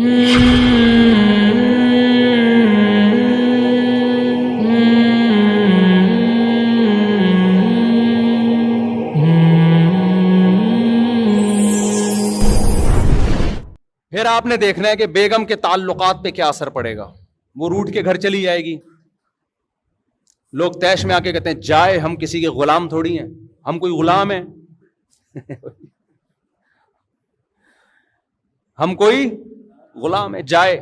پھر آپ نے دیکھنا ہے کہ بیگم کے تعلقات پہ کیا اثر پڑے گا. وہ روٹ کے گھر چلی جائے گی. لوگ تیش میں آ کے کہتے ہیں جائے ہم کسی کے غلام تھوڑی ہیں, ہم کوئی غلام ہیں, ہم کوئی غلام ہے. جائے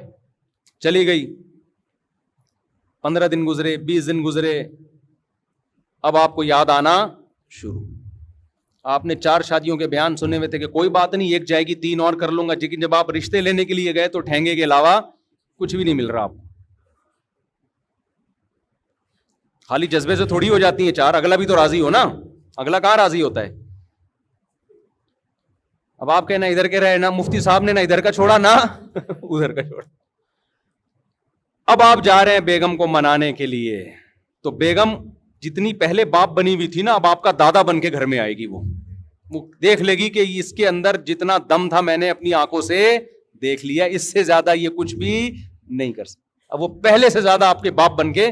چلی گئی, 15 دن گزرے, 20 دن گزرے, اب آپ کو یاد آنا شروع. آپ نے 4 شادیوں کے بیان سنے ہوئے تھے کہ کوئی بات نہیں, ایک جائے گی 3 اور کر لوں گا, لیکن جب آپ رشتے لینے کے لیے گئے تو ٹھینگے کے علاوہ کچھ بھی نہیں مل رہا آپ کو. خالی جذبے سے تھوڑی ہو جاتی ہیں 4, اگلا بھی تو راضی ہو نا, اگلا کہاں راضی ہوتا ہے. اب آپ کہنا ادھر کے رہے نا, مفتی صاحب نے نہ ادھر کا چھوڑا نہ ادھر کا چھوڑا. اب آپ جا رہے ہیں بیگم کو منانے کے لیے, تو بیگم جتنی پہلے باپ بنی ہوئی تھی نا, اب آپ کا دادا بن کے گھر میں آئے گی. وہ دیکھ لے گی کہ اس کے اندر جتنا دم تھا میں نے اپنی آنکھوں سے دیکھ لیا, اس سے زیادہ یہ کچھ بھی نہیں کر سکتا. اب وہ پہلے سے زیادہ آپ کے باپ بن کے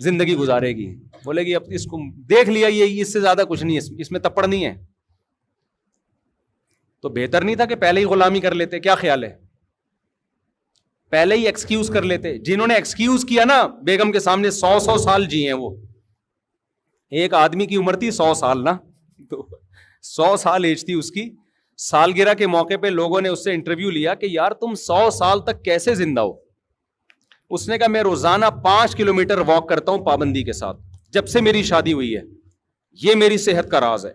زندگی گزارے گی. بولے گی اب اس کو دیکھ لیا, یہ اس سے زیادہ کچھ نہیں ہے, اس میں تپڑ نہیں ہے. تو بہتر نہیں تھا کہ پہلے ہی غلامی کر لیتے؟ کیا خیال ہے, پہلے ہی ایکسکیوز کر لیتے؟ جنہوں نے ایکسکیوز کیا نا بیگم کے سامنے 100 سال جی ہیں. وہ ایک آدمی کی عمر تھی 100 سال نا, تو 100 سال ایج تھی اس کی. سالگرہ کے موقع پہ لوگوں نے اس سے انٹرویو لیا کہ یار تم 100 سال تک کیسے زندہ ہو. اس نے کہا میں روزانہ 5 کلومیٹر واک کرتا ہوں پابندی کے ساتھ, جب سے میری شادی ہوئی ہے, یہ میری صحت کا راز ہے.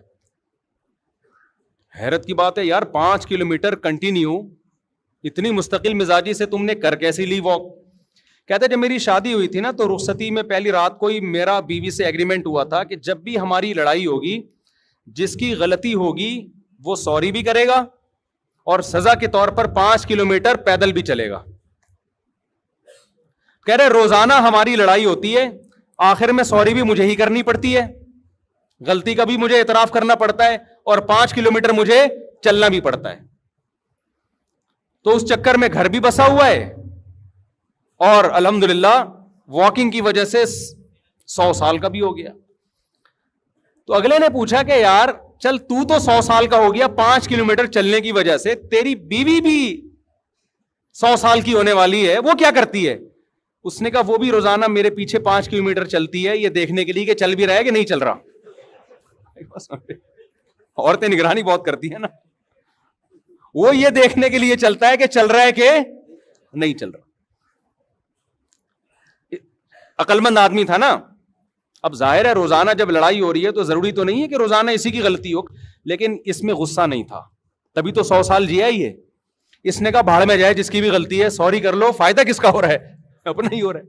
حیرت کی بات ہے یار, 5 کلومیٹر کنٹینیو اتنی مستقل مزاجی سے تم نے کر کیسی لی واک؟ کہتے جب میری شادی ہوئی تھی نا تو رخصتی میں پہلی رات کو ہی میرا بیوی سے ایگریمنٹ ہوا تھا کہ جب بھی ہماری لڑائی ہوگی, جس کی غلطی ہوگی وہ سوری بھی کرے گا اور سزا کے طور پر 5 کلومیٹر پیدل بھی چلے گا. کہہ رہے روزانہ ہماری لڑائی ہوتی ہے, آخر میں سوری بھی مجھے ہی کرنی پڑتی ہے, غلطی کا بھی مجھے اعتراف کرنا پڑتا ہے, اور 5 کلومیٹر مجھے چلنا بھی پڑتا ہے. تو اس چکر میں گھر بھی بسا ہوا ہے, اور الحمدللہ واکنگ کی وجہ سے 100 سال کا بھی ہو گیا. تو اگلے نے پوچھا کہ یار چل تو 100 سال کا ہو گیا 5 کلومیٹر چلنے کی وجہ سے, تیری بیوی بھی 100 سال کی ہونے والی ہے, وہ کیا کرتی ہے؟ اس نے کہا وہ بھی روزانہ میرے پیچھے 5 کلومیٹر چلتی ہے, یہ دیکھنے کے لیے کہ چل بھی رہا ہے کہ نہیں چل رہا. عورتیں نگرانی بہت کرتی ہیں نا, وہ یہ دیکھنے کے لیے چلتا ہے کہ چل رہا ہے کہ نہیں چل رہا. عقل مند آدمی تھا نا. اب ظاہر ہے روزانہ جب لڑائی ہو رہی ہے تو ضروری تو نہیں ہے کہ روزانہ اسی کی غلطی ہو, لیکن اس میں غصہ نہیں تھا, تبھی تو 100 سال جیا ہی ہے. اس نے کہا بھاڑ میں جائے, جس کی بھی غلطی ہے سوری کر لو, فائدہ کس کا ہو رہا ہے, اپنا ہی ہو رہا ہے.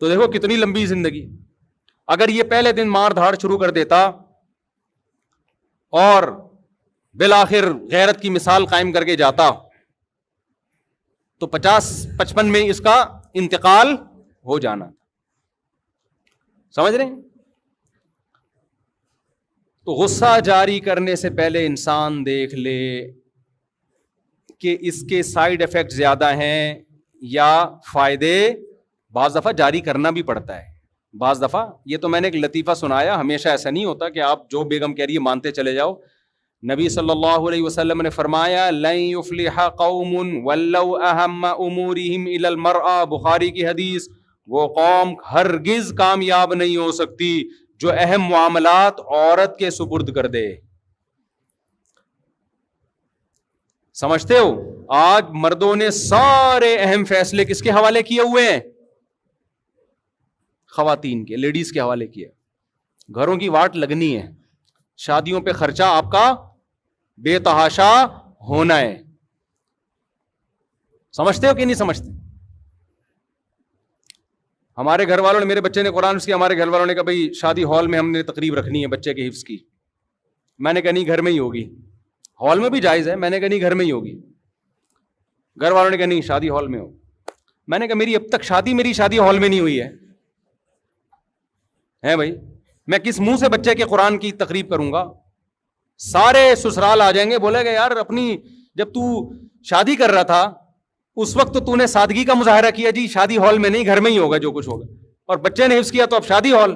تو دیکھو کتنی لمبی زندگی. اگر یہ پہلے دن مار دھاڑ شروع کر دیتا اور بالآخر غیرت کی مثال قائم کر کے جاتا تو 50-55 میں اس کا انتقال ہو جانا. سمجھ رہے ہیں؟ تو غصہ جاری کرنے سے پہلے انسان دیکھ لے کہ اس کے سائیڈ ایفیکٹ زیادہ ہیں یا فائدے. بعض دفعہ جاری کرنا بھی پڑتا ہے, بعض دفعہ. یہ تو میں نے ایک لطیفہ سنایا, ہمیشہ ایسا نہیں ہوتا کہ آپ جو بیگم کہہ رہی ہے مانتے چلے جاؤ. نبی صلی اللہ علیہ وسلم نے فرمایا لن یفلح قوم ولو اہم امورہم الی المرأة, بخاری کی حدیث, وہ قوم ہرگز کامیاب نہیں ہو سکتی جو اہم معاملات عورت کے سپرد کر دے. سمجھتے ہو آج مردوں نے سارے اہم فیصلے کس کے حوالے کیے ہوئے ہیں؟ خواتین کے, لیڈیز کے حوالے کیے. گھروں کی واٹ لگنی ہے, شادیوں پہ خرچہ آپ کا بے تحاشا ہونا ہے. سمجھتے ہو کہ نہیں سمجھتے؟ ہمارے گھر والوں نے, میرے بچے نے قرآن کی, ہمارے گھر والوں نے کہا بھائی شادی ہال میں ہم نے تقریب رکھنی ہے بچے کے حفظ کی. میں نے کہا نہیں گھر میں ہی ہوگی. ہال میں بھی جائز ہے, میں نے کہا نہیں گھر میں ہی ہوگی. گھر والوں نے کہا نہیں شادی ہال میں ہو. میں نے کہا میری اب تک میری شادی ہال میں نہیں ہوئی ہے بھائی, میں کس منہ سے بچے کے قرآن کی تقریب کروں گا؟ سارے سسرال آ جائیں گے, بولے گا یار اپنی جب تو شادی کر رہا تھا اس وقت تو نے سادگی کا مظاہرہ کیا، جی شادی ہال میں نہیں، گھر میں ہی ہوگا جو کچھ ہوگا، اور بچے نے حفظ کیا تو اب شادی ہال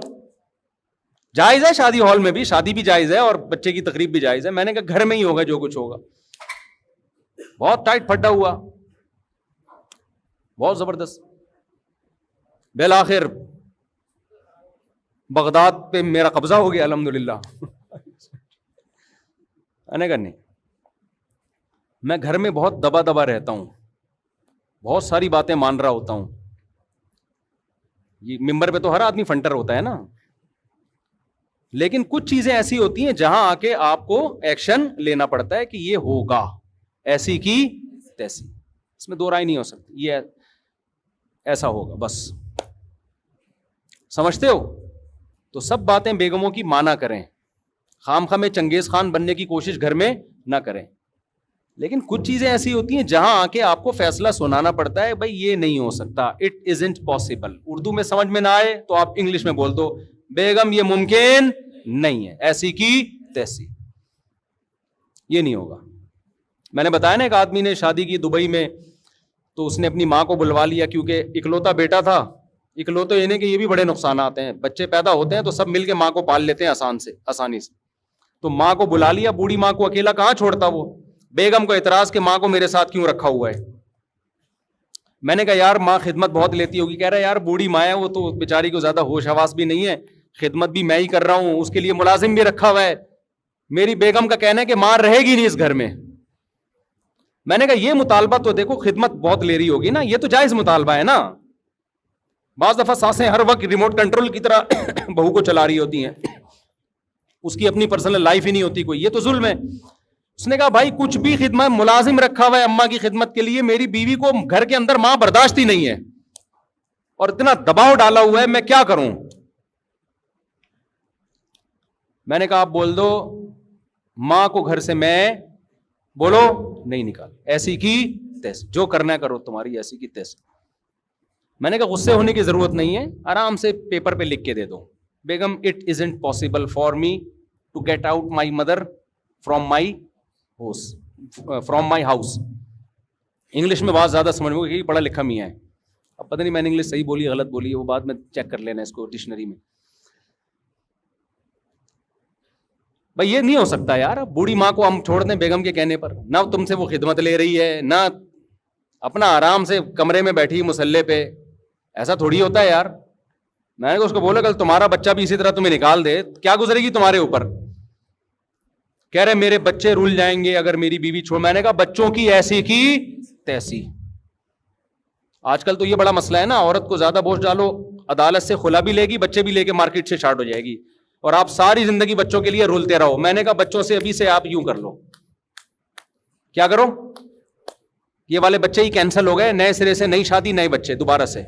جائز ہے، شادی ہال میں بھی شادی بھی جائز ہے اور بچے کی تقریب بھی جائز ہے. میں نے کہا گھر میں ہی ہوگا جو کچھ ہوگا. بہت ٹائٹ پھڈا ہوا، بہت زبردست. بالآخر بغداد پہ میرا قبضہ ہو گیا الحمدللہ. میں کہا نہیں، میں گھر میں بہت دبا دبا رہتا ہوں، بہت ساری باتیں مان رہا ہوتا ہوں. یہ ممبر پہ تو ہر آدمی فنٹر ہوتا ہے نا، لیکن کچھ چیزیں ایسی ہوتی ہیں جہاں آ کے آپ کو ایکشن لینا پڑتا ہے کہ یہ ہوگا، ایسی کی تیسی، اس میں دو رائے نہیں ہو سکتی، یہ ایسا ہوگا بس. سمجھتے ہو؟ تو سب باتیں بیگموں کی مانا کریں، خام خواہ میں چنگیز خان بننے کی کوشش گھر میں نہ کریں. لیکن کچھ چیزیں ایسی ہوتی ہیں جہاں آ کے آپ کو فیصلہ سنانا پڑتا ہے، بھائی یہ نہیں ہو سکتا، اٹ ازنٹ پاسبل. اردو میں سمجھ میں نہ آئے تو آپ انگلش میں بول دو، بیگم یہ ممکن نہیں ہے، ایسی کی تیسی، یہ نہیں ہوگا. میں نے بتایا نا ایک آدمی نے شادی کی دبئی میں، تو اس نے اپنی ماں کو بلوا لیا کیونکہ اکلوتا بیٹا تھا. اکلوتے یہ نہیں کہ یہ بھی بڑے نقصانات ہیں، بچے پیدا ہوتے ہیں تو سب مل کے ماں کو پال لیتے ہیں آسانی سے. تو ماں کو بلا لیا، بوڑھی ماں کو اکیلا کہاں چھوڑتا وہ. بیگم کو اعتراض کہ ماں کو میرے ساتھ کیوں رکھا ہوا ہے. میں نے کہا یار ماں خدمت بہت لیتی ہوگی. کہہ رہا ہے یار بوڑھی ماں ہے، وہ تو بیچاری کو زیادہ ہوش حواس بھی نہیں ہے، خدمت بھی میں ہی کر رہا ہوں، اس کے لیے ملازم بھی رکھا ہوا ہے. میری بیگم کا کہنا ہے کہ ماں رہے گی نہیں اس گھر میں. میں نے کہا یہ مطالبہ تو دیکھو خدمت بہت لے رہی ہوگی نا، یہ تو جائز مطالبہ ہے نا. بعض دفعہ ساسیں ہر وقت ریموٹ کنٹرول کی طرح بہو کو چلا رہی ہوتی ہیں، اس کی اپنی پرسنل لائف ہی نہیں ہوتی کوئی، یہ تو ظلم ہے. اس نے کہا بھائی کچھ بھی خدمت، ملازم رکھا ہوا ہے اماں کی خدمت کے لیے، میری بیوی کو گھر کے اندر ماں برداشت ہی نہیں ہے اور اتنا دباؤ ڈالا ہوا ہے، میں کیا کروں. میں نے کہا آپ بول دو ماں کو گھر سے میں بولو نہیں نکال، ایسی کی تیسی، جو کرنا ہے کرو تمہاری ایسی کی تیسی. میں نے کہا غصے ہونے کی ضرورت نہیں ہے، آرام سے پیپر پہ لکھ کے دے دو، begum it isn't possible for me to get out my mother from my house. English میں بات زیادہ سمجھ میں پڑھا لکھا میاں ہے، اب پتہ نہیں میں نے انگلش صحیح بولی غلط بولی ہے، وہ بعد میں چیک کر لینا اس کو ڈکشنری میں. بھائی یہ نہیں ہو سکتا یار، بوڑھی ماں کو ہم چھوڑ دیں بیگم کے کہنے پر، نہ تم سے وہ خدمت لے رہی ہے، نہ اپنا آرام سے کمرے میں بیٹھی مسلے پہ. ایسا تھوڑی ہوتا ہے یار. میں نے اس کو بولا کل تمہارا بچہ بھی اسی طرح تمہیں نکال دے کیا گزرے گی تمہارے اوپر. کہہ رہے میرے بچے رول جائیں گے اگر میری بیوی چھوڑ. میں نے کہا بچوں کی ایسی کی تیسی. آج کل تو یہ بڑا مسئلہ ہے نا، عورت کو زیادہ بوجھ ڈالو عدالت سے خلا بھی لے گی، بچے بھی لے کے مارکیٹ سے شارٹ ہو جائے گی، اور آپ ساری زندگی بچوں کے لیے رولتے رہو. میں نے کہا بچوں سے ابھی سے آپ یوں کر لو. کیا کرو؟ یہ والے بچے ہی کینسل ہو گئے، نئے سرے سے نئی شادی نئے بچے دوبارہ سے.